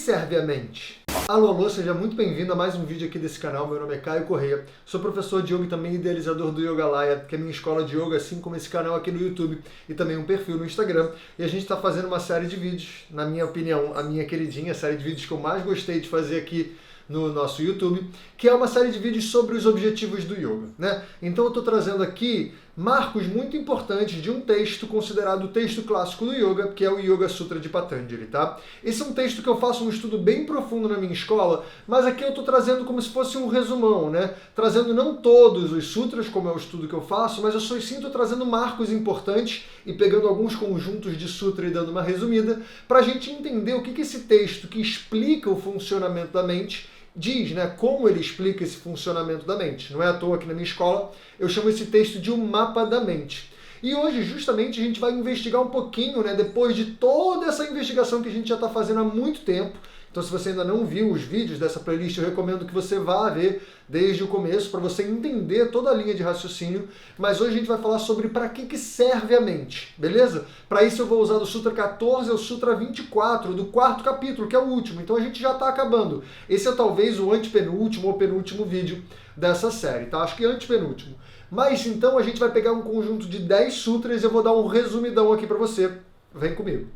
serve a mente? Alô, alô, seja muito bem-vindo a mais um vídeo aqui desse canal. Meu nome é Caio Corrêa, sou professor de yoga e também idealizador do Yogalaya, que é minha escola de yoga, assim como esse canal aqui no YouTube e também um perfil no Instagram. E a gente está fazendo uma série de vídeos, na minha opinião, a minha queridinha série de vídeos que eu mais gostei de fazer aqui no nosso YouTube, que é uma série de vídeos sobre os objetivos do yoga, né? Então eu estou trazendo aqui marcos muito importantes de um texto considerado o texto clássico do yoga, que é o Yoga Sutra de Patanjali, tá? Esse é um texto que eu faço um estudo bem profundo na minha escola, mas aqui eu estou trazendo como se fosse um resumão, né? Trazendo não todos os sutras, como é o estudo que eu faço, mas eu só sinto trazendo marcos importantes e pegando alguns conjuntos de sutra e dando uma resumida, para a gente entender o que esse texto que explica o funcionamento da mente diz, né, como ele explica esse funcionamento da mente. Não é à toa que na minha escola eu chamo esse texto de um mapa da mente. E hoje, justamente, a gente vai investigar um pouquinho, né, depois de toda essa investigação que a gente já está fazendo há muito tempo. Então, se você ainda não viu os vídeos dessa playlist, eu recomendo que você vá ver desde o começo, para você entender toda a linha de raciocínio. Mas hoje a gente vai falar sobre para que serve a mente, beleza? Para isso eu vou usar do Sutra 14 ao Sutra 24, do quarto capítulo, que é o último. Então a gente já está acabando. Esse é talvez o antepenúltimo ou penúltimo vídeo dessa série, tá? Acho que é antepenúltimo. Mas então a gente vai pegar um conjunto de 10 sutras e eu vou dar um resumidão aqui para você. Vem comigo.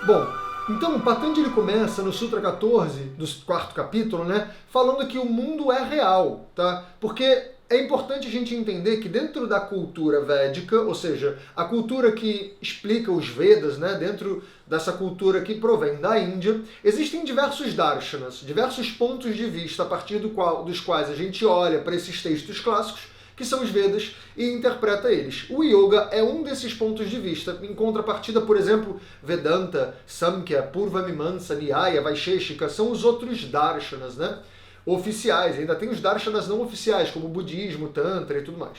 Bom, então Patanjali começa no Sutra 14, do quarto capítulo, né, falando que o mundo é real, tá? Porque é importante a gente entender que dentro da cultura védica, ou seja, a cultura que explica os Vedas, né, dentro dessa cultura que provém da Índia, existem diversos darshanas, diversos pontos de vista a partir dos quais a gente olha para esses textos clássicos, que são os Vedas, e interpreta eles. O Yoga é um desses pontos de vista. Em contrapartida, por exemplo, Vedanta, Samkhya, Purvamimamsa, Nyaya, Vaisheshika, são os outros darshanas, né, oficiais. Ainda tem os darshanas não oficiais, como o budismo, tantra e tudo mais.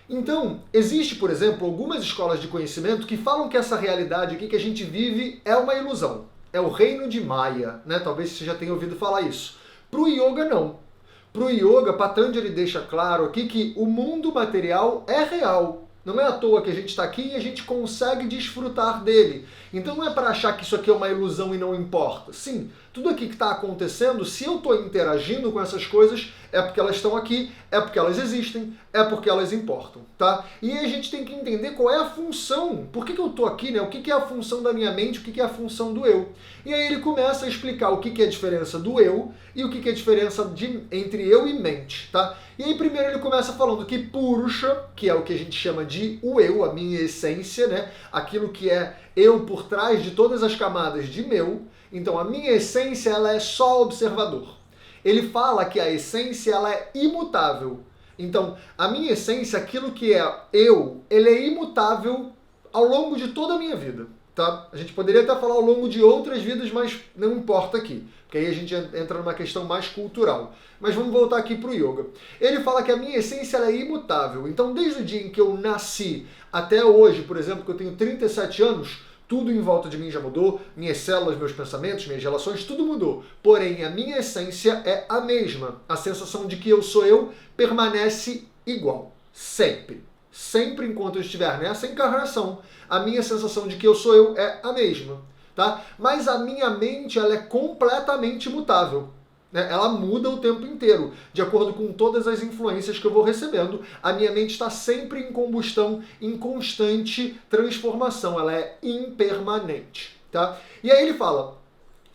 Então, existe, por exemplo, algumas escolas de conhecimento que falam que essa realidade aqui que a gente vive é uma ilusão. É o reino de Maya, né? Talvez você já tenha ouvido falar isso. Para o Yoga, não. Para o Yoga, Patanjali deixa claro aqui que o mundo material é real. Não é à toa que a gente está aqui e a gente consegue desfrutar dele. Então não é para achar que isso aqui é uma ilusão e não importa. Sim, tudo aqui que está acontecendo, se eu estou interagindo com essas coisas, é porque elas estão aqui, é porque elas existem, é porque elas importam, tá? E aí a gente tem que entender qual é a função. Por que eu estou aqui, né? O que é a função da minha mente, o que é a função do eu. E aí ele começa a explicar o que é a diferença do eu e o que é a diferença entre eu e mente, tá? E aí primeiro ele começa falando que Purusha, que é o que a gente chama de o eu, a minha essência, né? Aquilo que é eu por trás de todas as camadas de meu. Então a minha essência, ela é só observador. Ele fala que a essência, ela é imutável. Então a minha essência, aquilo que é eu, ele é imutável ao longo de toda a minha vida. Tá? A gente poderia até falar ao longo de outras vidas, mas não importa aqui, porque aí a gente entra numa questão mais cultural. Mas vamos voltar aqui para o yoga. Ele fala que a minha essência ela é imutável. Então, desde o dia em que eu nasci até hoje, por exemplo, que eu tenho 37 anos, tudo em volta de mim já mudou, minhas células, meus pensamentos, minhas relações, tudo mudou. Porém, a minha essência é a mesma. A sensação de que eu sou eu permanece igual, sempre. Sempre enquanto eu estiver nessa encarnação, a minha sensação de que eu sou eu é a mesma, tá? Mas a minha mente, ela é completamente mutável, né? Ela muda o tempo inteiro, de acordo com todas as influências que eu vou recebendo. A minha mente está sempre em combustão, em constante transformação, ela é impermanente, tá? E aí ele fala,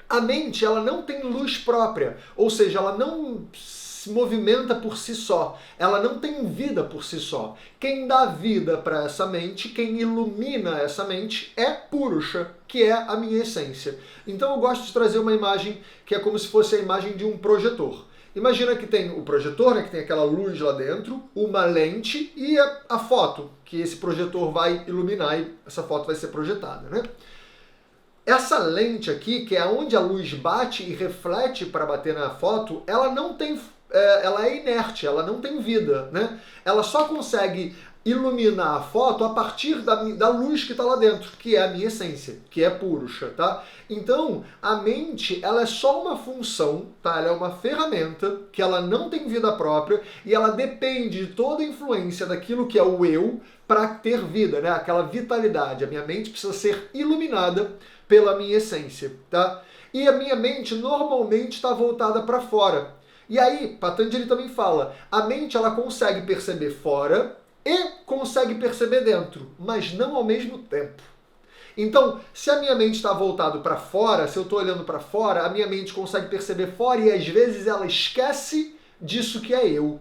a mente, ela não tem luz própria, ou seja, ela não se movimenta por si só. Ela não tem vida por si só. Quem dá vida para essa mente, quem ilumina essa mente é Purusha, que é a minha essência. Então eu gosto de trazer uma imagem que é como se fosse a imagem de um projetor. Imagina que tem o projetor, né, que tem aquela luz lá dentro, uma lente e a foto, que esse projetor vai iluminar e essa foto vai ser projetada, né? Essa lente aqui, que é onde a luz bate e reflete para bater na foto, ela não tem, ela é inerte, ela não tem vida, né? Ela só consegue iluminar a foto a partir da luz que está lá dentro, que é a minha essência, que é Purusha, tá? Então, a mente, ela é só uma função, tá? Ela é uma ferramenta que ela não tem vida própria e ela depende de toda a influência daquilo que é o eu para ter vida, né? Aquela vitalidade. A minha mente precisa ser iluminada pela minha essência, tá? E a minha mente normalmente está voltada para fora. E aí, Patanjali também fala, a mente ela consegue perceber fora e consegue perceber dentro, mas não ao mesmo tempo. Então, se a minha mente está voltada para fora, se eu estou olhando para fora, a minha mente consegue perceber fora e às vezes ela esquece disso que é eu,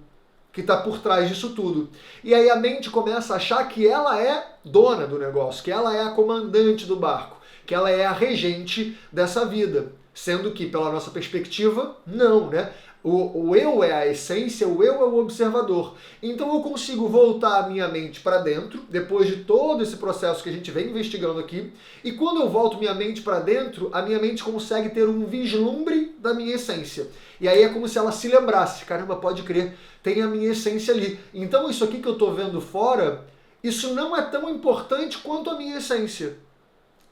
que está por trás disso tudo. E aí a mente começa a achar que ela é dona do negócio, que ela é a comandante do barco, que ela é a regente dessa vida. Sendo que, pela nossa perspectiva, não, né? O eu é a essência, o eu é o observador. Então eu consigo voltar a minha mente para dentro, depois de todo esse processo que a gente vem investigando aqui, e quando eu volto minha mente para dentro, a minha mente consegue ter um vislumbre da minha essência. E aí é como se ela se lembrasse, caramba, pode crer, tem a minha essência ali. Então isso aqui que eu estou vendo fora, isso não é tão importante quanto a minha essência.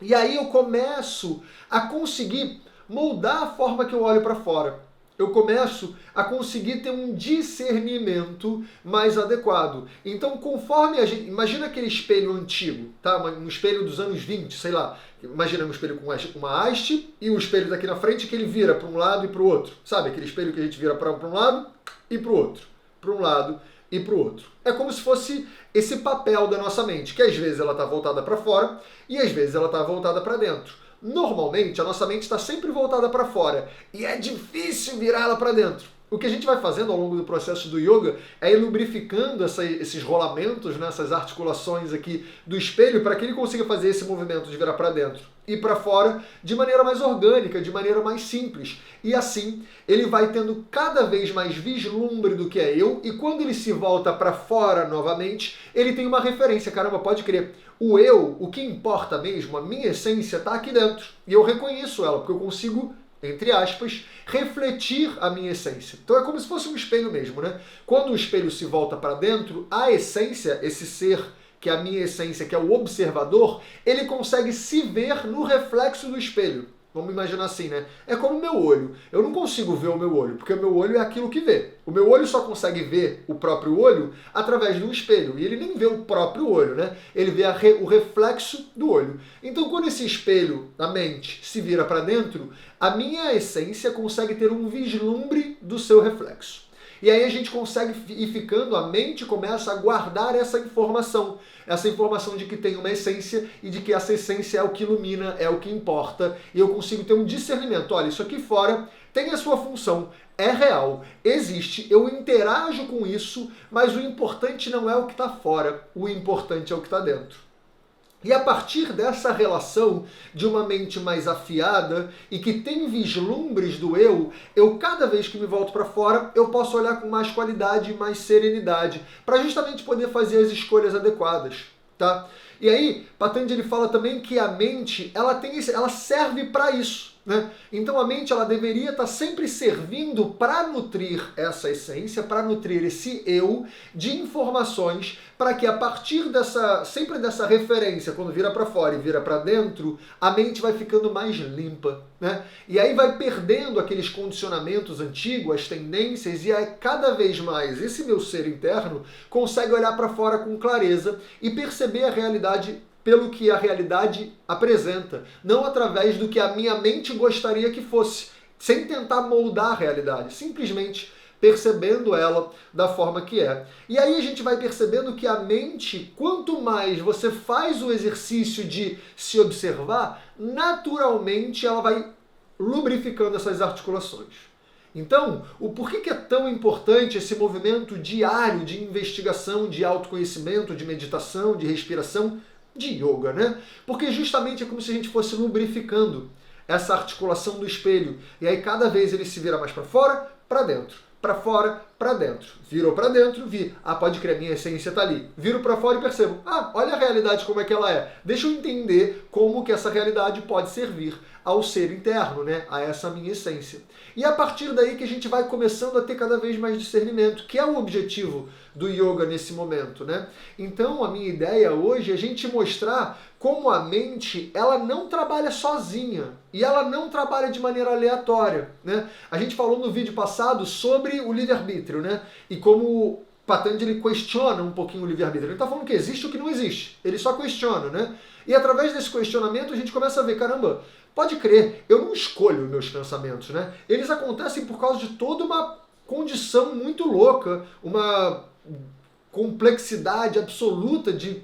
E aí eu começo a conseguir moldar a forma que eu olho para fora. Eu começo a conseguir ter um discernimento mais adequado. Então, conforme a gente... Imagina aquele espelho antigo, tá? Um espelho dos anos 20, sei lá. Imagina um espelho com uma haste e o espelho daqui na frente que ele vira para um lado e para o outro. Sabe? Aquele espelho que a gente vira para um lado e para o outro. Para um lado e para o outro. É como se fosse esse papel da nossa mente, que às vezes ela está voltada para fora e às vezes ela está voltada para dentro. Normalmente, a nossa mente está sempre voltada para fora e é difícil virá-la para dentro. O que a gente vai fazendo ao longo do processo do yoga é ir lubrificando esses rolamentos, né, essas articulações aqui do espelho para que ele consiga fazer esse movimento de virar para dentro e para fora de maneira mais orgânica, de maneira mais simples. E assim, ele vai tendo cada vez mais vislumbre do que é eu e quando ele se volta para fora novamente, ele tem uma referência. Caramba, pode crer. O eu, o que importa mesmo, a minha essência está aqui dentro. E eu reconheço ela, porque eu consigo, entre aspas, refletir a minha essência. Então é como se fosse um espelho mesmo, né? Quando o espelho se volta para dentro, a essência, esse ser que é a minha essência, que é o observador, ele consegue se ver no reflexo do espelho. Vamos imaginar assim, né? É como o meu olho. Eu não consigo ver o meu olho, porque o meu olho é aquilo que vê. O meu olho só consegue ver o próprio olho através do espelho. E ele nem vê o próprio olho, né? Ele vê o reflexo do olho. Então, quando esse espelho, a mente, se vira para dentro, a minha essência consegue ter um vislumbre do seu reflexo. E aí a gente consegue ir ficando, a mente começa a guardar essa informação de que tem uma essência e de que essa essência é o que ilumina, é o que importa, e eu consigo ter um discernimento. Olha, isso aqui fora tem a sua função, é real, existe, eu interajo com isso, mas o importante não é o que está fora, o importante é o que está dentro. E a partir dessa relação de uma mente mais afiada e que tem vislumbres do eu cada vez que me volto para fora, eu posso olhar com mais qualidade e mais serenidade, para justamente poder fazer as escolhas adequadas, tá? E aí, Patanjali fala também que a mente, ela serve para isso. Né? Então a mente ela deveria estar sempre servindo para nutrir essa essência, para nutrir esse eu de informações, para que a partir sempre dessa referência, quando vira para fora e vira para dentro, a mente vai ficando mais limpa, né? E aí vai perdendo aqueles condicionamentos antigos, as tendências, e aí cada vez mais esse meu ser interno consegue olhar para fora com clareza e perceber a realidade pelo que a realidade apresenta, não através do que a minha mente gostaria que fosse, sem tentar moldar a realidade, simplesmente percebendo ela da forma que é. E aí a gente vai percebendo que a mente, quanto mais você faz o exercício de se observar, naturalmente ela vai lubrificando essas articulações. Então, o porquê que é tão importante esse movimento diário de investigação, de autoconhecimento, de meditação, de respiração, de yoga, né? Porque justamente é como se a gente fosse lubrificando essa articulação do espelho. E aí cada vez ele se vira mais para fora, para dentro. Para fora, para dentro. Virou para dentro, vi. Ah, pode crer, minha essência está ali. Viro para fora e percebo. Ah, olha a realidade como é que ela é. Deixa eu entender como que essa realidade pode servir ao ser interno, né? A essa minha essência. E é a partir daí que a gente vai começando a ter cada vez mais discernimento, que é o objetivo do yoga nesse momento, né? Então, a minha ideia hoje é a gente mostrar como a mente, ela não trabalha sozinha e ela não trabalha de maneira aleatória, né? A gente falou no vídeo passado sobre o livre-arbítrio, né? E como Patanjali questiona um pouquinho o livre-arbítrio. Ele está falando que existe o que não existe. Ele só questiona, né? E através desse questionamento a gente começa a ver, caramba, pode crer, eu não escolho meus pensamentos, né? Eles acontecem por causa de toda uma condição muito louca, uma complexidade absoluta de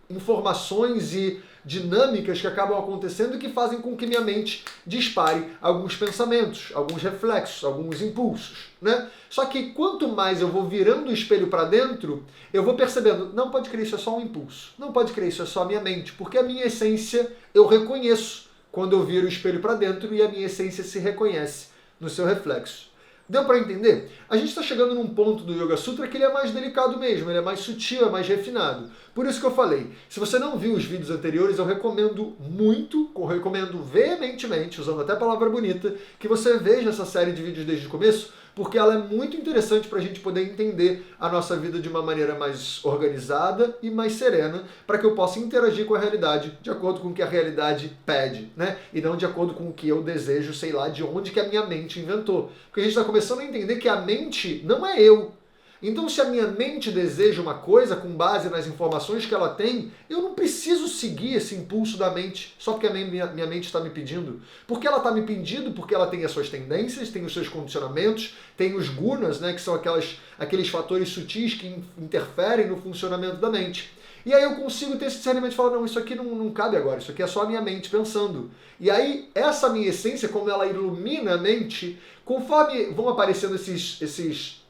informações e dinâmicas que acabam acontecendo e que fazem com que minha mente dispare alguns pensamentos, alguns reflexos, alguns impulsos, né? Só que quanto mais eu vou virando o espelho para dentro, eu vou percebendo, não pode crer, isso é só um impulso, não pode crer, isso é só a minha mente, porque a minha essência eu reconheço quando eu viro o espelho para dentro e a minha essência se reconhece no seu reflexo. Deu para entender? A gente está chegando num ponto do Yoga Sutra que ele é mais delicado mesmo, ele é mais sutil, é mais refinado. Por isso que eu falei, se você não viu os vídeos anteriores, eu recomendo muito, recomendo veementemente, usando até a palavra bonita, que você veja essa série de vídeos desde o começo, porque ela é muito interessante para a gente poder entender a nossa vida de uma maneira mais organizada e mais serena, para que eu possa interagir com a realidade de acordo com o que a realidade pede, né? E não de acordo com o que eu desejo, sei lá, de onde que a minha mente inventou. Porque a gente está começando a entender que a mente não é eu. Então, se a minha mente deseja uma coisa com base nas informações que ela tem, eu não preciso seguir esse impulso da mente só porque a minha mente está me pedindo. Porque ela está me pedindo, porque ela tem as suas tendências, tem os seus condicionamentos, tem os gunas, né, que são aqueles fatores sutis que interferem no funcionamento da mente. E aí eu consigo ter esse discernimento de falar, não, isso aqui não cabe agora, isso aqui é só a minha mente pensando. E aí, essa minha essência, como ela ilumina a mente, conforme vão aparecendo esses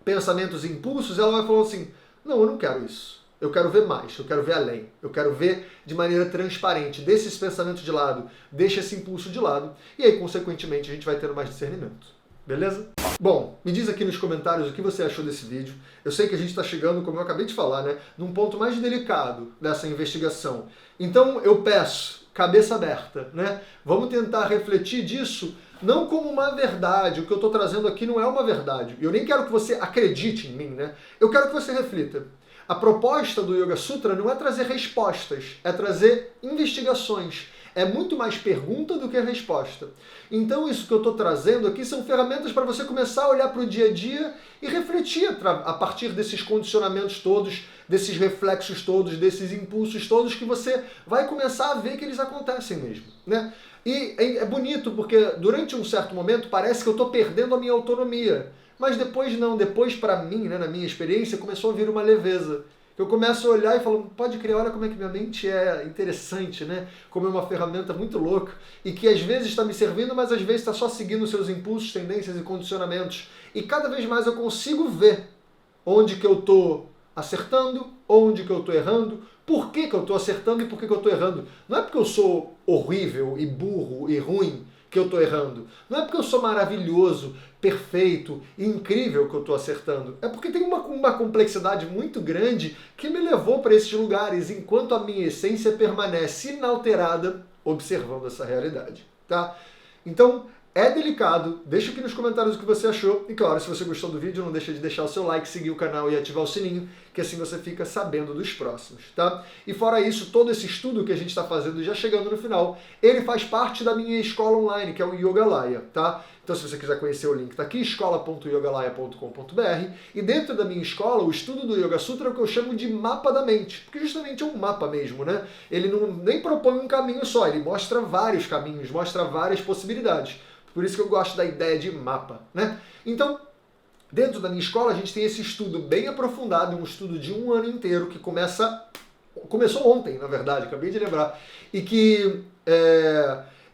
pensamentos e impulsos, ela vai falando assim, não, eu não quero isso. Eu quero ver mais, eu quero ver além, eu quero ver de maneira transparente, deixa esse pensamento de lado, deixa esse impulso de lado, e aí, consequentemente, a gente vai tendo mais discernimento. Beleza? Bom, me diz aqui nos comentários o que você achou desse vídeo. Eu sei que a gente está chegando, como eu acabei de falar, né, num ponto mais delicado dessa investigação. Então, eu peço, cabeça aberta, né? Vamos tentar refletir disso não como uma verdade. O que eu estou trazendo aqui não é uma verdade. Eu nem quero que você acredite em mim, né? Eu quero que você reflita. A proposta do Yoga Sutra não é trazer respostas, é trazer investigações. É muito mais pergunta do que resposta. Então isso que eu estou trazendo aqui são ferramentas para você começar a olhar para o dia a dia e refletir a partir desses condicionamentos todos, desses reflexos todos, desses impulsos todos que você vai começar a ver que eles acontecem mesmo, né? E é bonito porque durante um certo momento parece que eu estou perdendo a minha autonomia. Mas depois não, depois para mim, né, na minha experiência, começou a vir uma leveza. Eu começo a olhar e falo, pode crer, olha como é que minha mente é interessante, né? Como é uma ferramenta muito louca e que às vezes está me servindo, mas às vezes está só seguindo seus impulsos, tendências e condicionamentos. E cada vez mais eu consigo ver onde que eu estou acertando, onde que eu estou errando, por que que eu estou acertando e por que que eu estou errando. Não é porque eu sou horrível e burro e ruim que eu estou errando. Não é porque eu sou maravilhoso, perfeito e incrível que eu estou acertando. É porque tem uma complexidade muito grande que me levou para esses lugares, enquanto a minha essência permanece inalterada observando essa realidade, tá? Então, é delicado, deixa aqui nos comentários o que você achou. E claro, se você gostou do vídeo, não deixa de deixar o seu like, seguir o canal e ativar o sininho, que assim você fica sabendo dos próximos, tá? E fora isso, todo esse estudo que a gente está fazendo, já chegando no final, ele faz parte da minha escola online, que é o Yogalaya, tá? Então se você quiser conhecer o link está aqui, escola.yogalaya.com.br, e dentro da minha escola, o estudo do Yoga Sutra é o que eu chamo de mapa da mente, porque justamente é um mapa mesmo, né? Ele nem propõe um caminho só, ele mostra vários caminhos, mostra várias possibilidades. Por isso que eu gosto da ideia de mapa, né? Então, dentro da minha escola, a gente tem esse estudo bem aprofundado, um estudo de um ano inteiro, que começou ontem, na verdade, acabei de lembrar, e que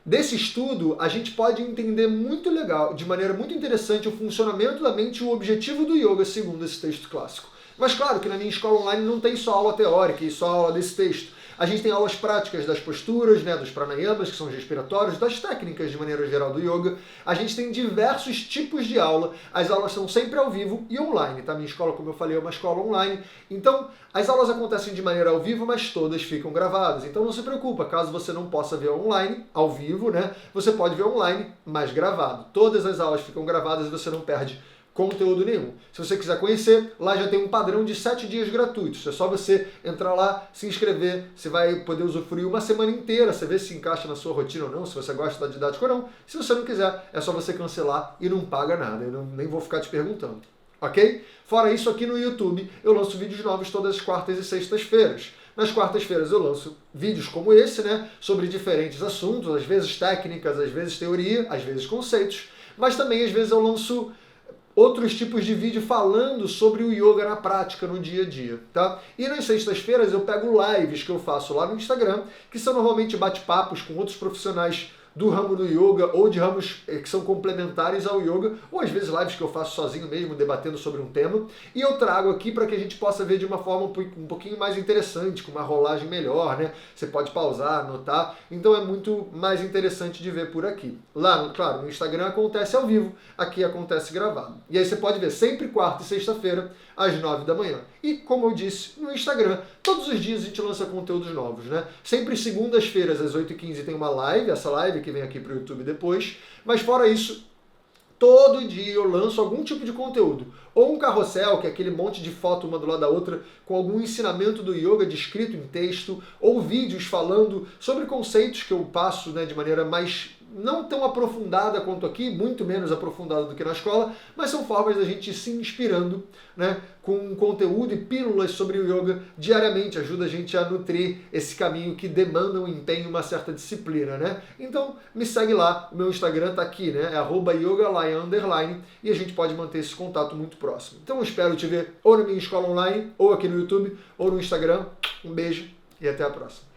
desse estudo a gente pode entender muito legal, de maneira muito interessante, o funcionamento da mente e o objetivo do yoga segundo esse texto clássico. Mas claro que na minha escola online não tem só aula teórica e só aula desse texto. A gente tem aulas práticas das posturas, né, dos pranayamas, que são os respiratórios, das técnicas de maneira geral do yoga. A gente tem diversos tipos de aula. As aulas são sempre ao vivo e online, tá? Minha escola, como eu falei, é uma escola online. Então, as aulas acontecem de maneira ao vivo, mas todas ficam gravadas. Então não se preocupa, caso você não possa ver online, ao vivo, né? Você pode ver online, mas gravado. Todas as aulas ficam gravadas e você não perde conteúdo nenhum. Se você quiser conhecer, lá já tem um padrão de 7 dias gratuitos. É só você entrar lá, se inscrever, você vai poder usufruir uma semana inteira, você vê se encaixa na sua rotina ou não, se você gosta da didática ou não. Se você não quiser, é só você cancelar e não paga nada. Eu nem vou ficar te perguntando. Ok? Fora isso, aqui no YouTube eu lanço vídeos novos todas as quartas e sextas-feiras. Nas quartas-feiras eu lanço vídeos como esse, né, sobre diferentes assuntos, às vezes técnicas, às vezes teoria, às vezes conceitos, mas também às vezes eu lanço outros tipos de vídeo falando sobre o yoga na prática, no dia a dia, tá? E nas sextas-feiras eu pego lives que eu faço lá no Instagram, que são normalmente bate-papos com outros profissionais do ramo do yoga ou de ramos que são complementares ao yoga, ou às vezes lives que eu faço sozinho mesmo, debatendo sobre um tema, e eu trago aqui para que a gente possa ver de uma forma um pouquinho mais interessante, com uma rolagem melhor, né? Você pode pausar, anotar, então é muito mais interessante de ver por aqui. Lá, claro, no Instagram acontece ao vivo, aqui acontece gravado. E aí você pode ver sempre quarta e sexta-feira, às 9 da manhã. E, como eu disse, no Instagram, todos os dias a gente lança conteúdos novos, né? Sempre segundas-feiras, às 8h15, tem uma live, essa live que vem aqui para o YouTube depois. Mas fora isso, todo dia eu lanço algum tipo de conteúdo. Ou um carrossel, que é aquele monte de foto uma do lado da outra, com algum ensinamento do yoga descrito em texto, ou vídeos falando sobre conceitos que eu passo, né, de maneira mais não tão aprofundada quanto aqui, muito menos aprofundada do que na escola, mas são formas da gente se inspirando, né, com conteúdo e pílulas sobre o yoga diariamente, ajuda a gente a nutrir esse caminho que demanda um empenho e uma certa disciplina, né? Então, me segue lá, o meu Instagram tá aqui, né? É @yogalaya_, e a gente pode manter esse contato muito próximo. Então, eu espero te ver ou na minha escola online, ou aqui no YouTube, ou no Instagram. Um beijo e até a próxima.